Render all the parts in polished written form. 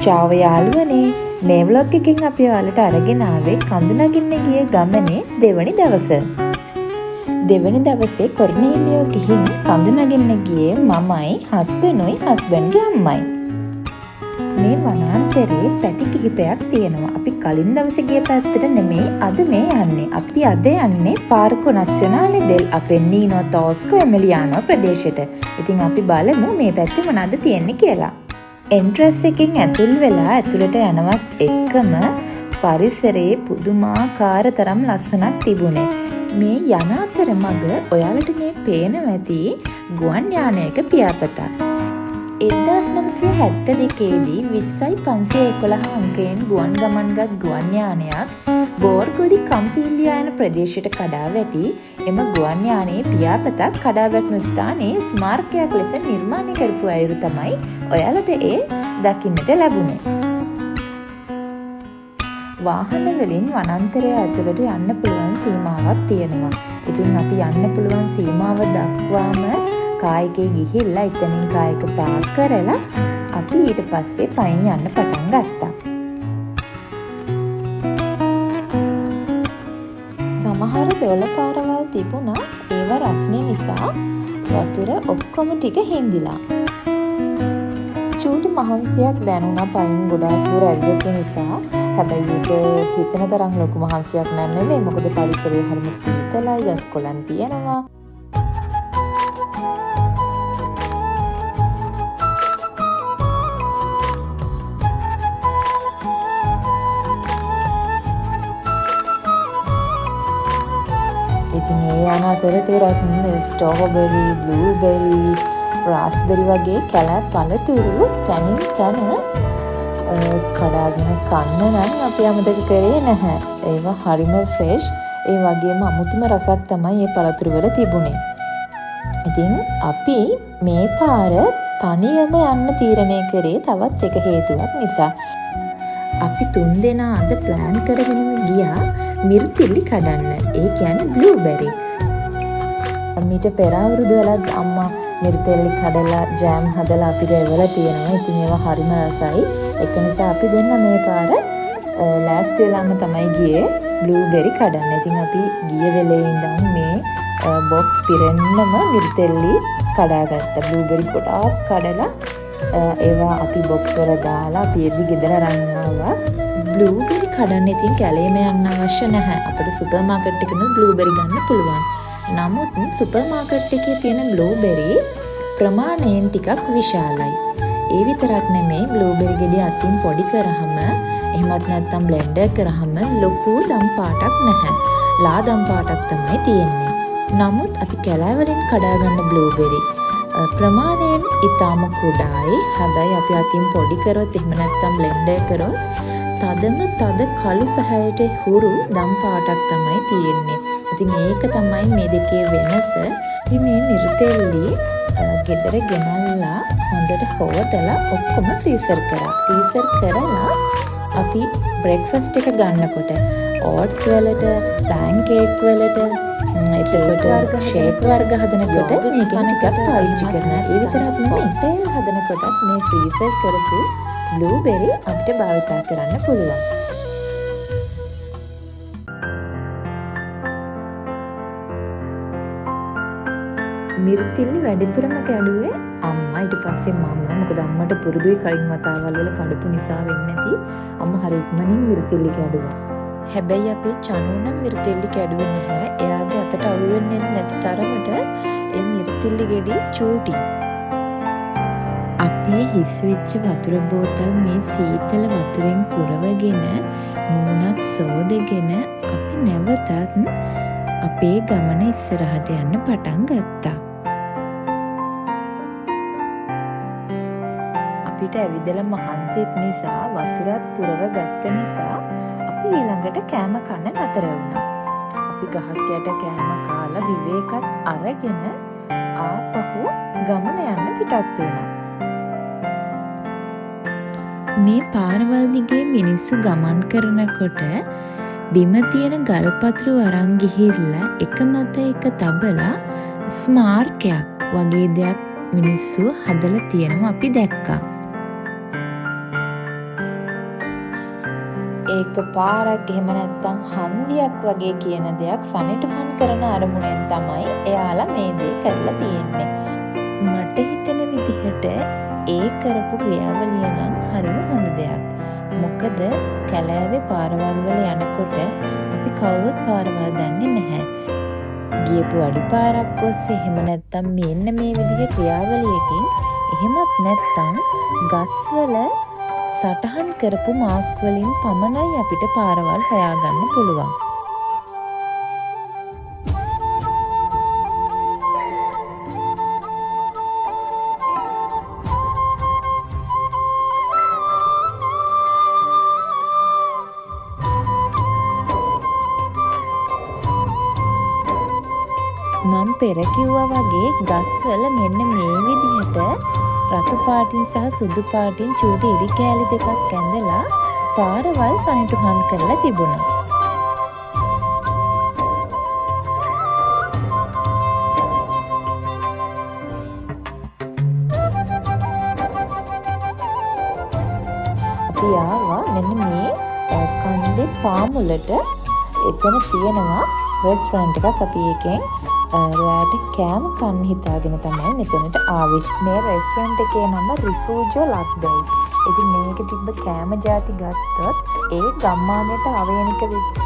චාව යාළුවනේ, මේ ව්ලොග් එකෙන් අපි ඔයාලට අරගෙන ආවේ කඳුනගින්න ගිය ගමනේ දෙවනි දවස. දෙවනි දවසේ කොර්නේලියෝ ගිහින් කඳුනගින්න ගියේ මමයි, හස්බන්ඩ්ුයි, හස්බන්ඩ්ගේ අම්මයි. මේ වනාන්තරේ පැති කිහිපයක් තියෙනවා. අපි කලින් දවසේ ගිය පැත්තට නෙමෙයි අද මේ යන්නේ. අපි අද යන්නේ පාර්කෝ nazionale del Appennino Tosco Emiliano ප්‍රදේශයට. ඉතින් අපි බලමු මේ පැත්තේ මොනවද තියෙන්නේ කියලා. එන්ට්‍රන්ස් එකෙන් ඇතුල් වෙලා ඇතුළට යනවත් එක්කම පරිසරයේ පුදුමාකාර තරම් ලස්සනක් තිබුණේ. මේ යන අතරමඟ ඔයාලට මේ පේනවා ඇති ගුවන් යානයක පියාපතක්. 1972 දී 20.511 අංකයෙන් ගුවන් ගමන්ගත් ගුවන් යානයක් බෝර්ගොඩි කම්පිල්ලියා යන ප්‍රදේශයට කඩා වැටි එම ගුවන් යානයේ පියාපතක් කඩා වැටුණු ස්ථානයේ ස්මාරකයක් ලෙස නිර්මාණය කරපු අයුරු තමයි ඔයාලට ඒ දකින්නට ලැබුණේ. වාහන වලින් වනාන්තරය ඇතුළට යන්න පුළුවන් සීමාවක් තියෙනවා. ඉතින් අපි යන්න පුළුවන් සීමාව දක්වාම කායකේ ගිහිල්ලා එතනින් කායක පාක් කරලා අපි ඊට පස්සේ පයින් යන්න පටන් ගත්තා. සමහර දොළ පාරවල් තිබුණා, ඒවා රස්නේ නිසා වතුර ඔක්කොම ටික හින්දිලා. චූටි මහන්සියක් දැනුණා පයින් ගොඩාක් දුර ඇවිදපු නිසා. හැබැයි ඒක හිතන තරම් ලොකු මහන්සියක් නෙමෙයි. මොකද පරිසරය හරිම සීතලයි, ගස් කොළන් තියෙනවා. ඉතින් ඒ යන අතරතුරත් ස්ට්‍රෝබෙරි, බ්ලූබෙරි, රාස්බෙරි වගේ කැල පළතුරු තනින් තන කඩාගෙන කන්න නම් අපි අමතක කරේ නැහැ. ඒවා හරිම ෆ්‍රෙෂ්. ඒ වගේම අමුතුම රසක් තමයි මේ පළතුරු වල තිබුණේ. ඉතින් අපි මේ පාර තනියම යන්න තීරණය කරේ තවත් එක හේතුවක් නිසා. අපි 3 දෙනා අද ප්ලෑන් කරගෙනම ගියා මිරිතිලි කඩන්න. ඒ කියන්නේ බ්ලූබෙරි. මීට පෙර අවුරුදු වලත් අම්මා මිරිතිලි කඩලා ජෑම් හදලා අපිට එවලා තියෙනවා. ඉතින් ඒවා හරිම රසයි. ඒක නිසා අපි දෙන්න මේ පාර ලෑස්ති වෙලාම තමයි ගියේ බ්ලූබෙරි කඩන්න. ඉතින් අපි ගිය වෙලේ ඉඳන් මේ බොක්ස් පිරෙන්නම මිරිතිලි කඩාගත්තා. බ්ලූබෙරි ගොඩාක් කඩලා ඒවා අපි බොක්ස් වල දාලා අපි එද්දි ගෙදර අරන් ආවා. බ්ලූබෙරි කඩන්න ඉතින් කැලේම යන්න අවශ්‍ය නැහැ. අපිට සුපර් මාකට් එකෙම බ්ලූබෙරි ගන්න පුළුවන්. නමුත් සුපර් මාකට් එකේ තියෙන බ්ලූබෙරි ප්‍රමාණයෙන් ටිකක් විශාලයි. ඒ විතරක් නෙමෙයි, බ්ලූබෙරි ගෙඩිය අතින් පොඩි කරාම එහෙමත් නැත්නම් බ්ලෙන්ඩර් කරාම ලොකු දම් පාටක් නැහැ. ලා දම් පාටක් තමයි තියෙන්නේ. නමුත් අපි කැලෑ වලින් කඩා ගන්න බ්ලූබෙරි ප්‍රමාණයෙන් ඊටම කුඩායි. හැබැයි අපි අතින් පොඩි කරොත් එහෙම නැත්නම් බ්ලෙන්ඩර් කරොත් තදම තද කළු පැහැයට හුරු දම් පාටක් තමයි තියෙන්නේ. ඉතින් ඒක තමයි මේ දෙකේ වෙනස. ඉතින් මේ මිරිතෙල්ලි ගෙදර ගෙනල්ලා හොඳට හොදලා ඔක්කොම ෆ්‍රීසර් කරා. ෆ්‍රීසර් කරලා අපි බ්‍රෙක්ෆාස්ට් එක ගන්නකොට ඕට්ස් වලට, පැන්කේක් වලට, එතකොට ෂේක් වර්ග හදනකොට මේකෙන් ටිකක් පාවිච්චි කරනවා. ඒ විතරක් නෙමෙයි, තේල් හදනකොටත් මේ ෆ්‍රීසර් කරපු බ්ලූබෙරි අපිට භාවිතා කරන්න පුළුවන්. මිරිතිලි වැඩිපුරම කැඩුවේ අම්මා, ඊට පස්සේ මම. මොකද අම්මට පුරුදුයි කලින් වතාවල් වල කඩපු නිසා වෙන්නේ නැති. අම්මා හරි ඉක්මනින් මිරිතිලි කැඩුවා. හැබැයි අපේ චනු නම් මිරිතිලි කැඩුවේ නැහැ. එයාගේ අතට අවු වෙන්නේ නැති තරමට ඒ මිරිතිලි ගෙඩි චූටි. අපේ හිස් වෙච්ච වතුර බෝතල් මේ සීතල වතුරෙන් පුරවගෙන මූණත් සෝදගෙන අපි නැවතත් අපේ ගමන ඉස්සරහට යන්න පටන් ගත්තා. අපිට ඇවිදලා මහන්සිත් නිසා වතුරත් පුරව ගත්ත නිසා අපි ඊළඟට කෑම කන්න නතර වුණා. අපි ගහක් යට කෑම කාලා විවේකත් අරගෙන ආපහු ගමන යන්න පිටත් වුණා. මේ පාරවල් දිගේ මිනිස්සු ගමන් කරනකොට බිම තියෙන ගල්පතුරු අරන් ගිහිල්ලා එක මත එක තබලා ස්මාරකයක් වගේ දෙයක් මිනිස්සු හදලා තියෙනවා අපි දැක්කා. ඒක පාරක් එහෙම නැත්තම් හන්දියක් වගේ කියන දෙයක් සනිටුහන් කරන අරමුණෙන් තමයි එයාලා මේ දේ කරලා තියෙන්නේ. මට හිතෙන විදිහට ඒ කරපු ක්‍රියාවලිය නම් හරිම හොඳ දෙයක්. මොකද කැලෑවේ පාරවල් වල යනකොට අපි කවුරුත් පාරවල් දන්නේ නැහැ. ගියපු අඩි පාරක් ඔස්සේ එහෙම නැත්තම් මෙන්න මේ විදිහේ ක්‍රියාවලියකින් එහෙමත් නැත්තම් ගස්වල සටහන් කරපු මාක් වලින් පමණයි අපිට පාරවල් හොයාගන්න පුළුවන්. මම පෙර කිව්වා වගේ ගස්වල මෙන්න මේ විදිහට රතු පාටින් සහ සුදු පාටින් චූටි ඉරි කෑලි දෙකක් ඇඳලා පාරවල් සනිටුහන් කරලා තිබුණා. අපි ආවා මෙන්න මේ කන්දේ පාමුලට. එතන තියෙනවා රෙස්ටොරන්ට් එකක්. අපි එකෙන් රෑට කෑම කන්න හිතාගෙන තමයි මෙතනට ආවේ. මේ රෙස්ටොරන්ට් එකේ නම රිෆූජෝ ලක්දයි. ඉතින් මේක තිබ්බ කෑම ಜಾති ගත්තොත් ඒ ගම්මානයට අවේනික වෙච්ච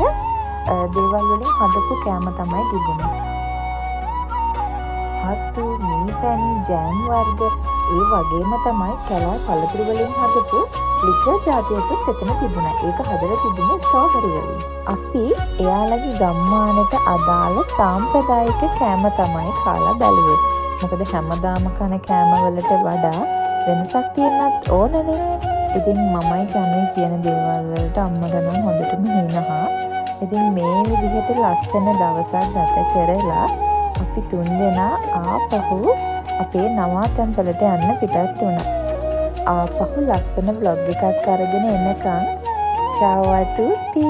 දේවල් වලින් හදපු කෑම තමයි තිබුණේ. හතු, මී පැණි, ජෑම් වර්ග ඒ වගේම තමයි කැලෑ පළතුරු වලින් හදපු ලිකර් ಜಾතියකුත් එතන තිබුණා. ඒක හදලා තිබුණේ ස්ට්‍රෝබෙරි වලින්. අපි එයාලගේ ගම්මානට අදාළ සාම්ප්‍රදායික කෑම තමයි කාලා බැලුවේ. මොකද හැමදාම කන කෑම වලට වඩා වෙනසක් තියෙන්නත් ඕනනේ. ඉතින් මමයි කන්නේ කියන දේවල් වලට අම්මට නම් හොඳටම හිනහා. ඉතින් මේ විදිහට ලස්සන දවසක් ගත කරලා අපි තුන්දෙනා ආපහු අපේ නවාතැන්පලට යන්න පිටත් වුණා. ආපහු ලස්සන vlog එකක් අරගෙන එනකන් ciao a tutti.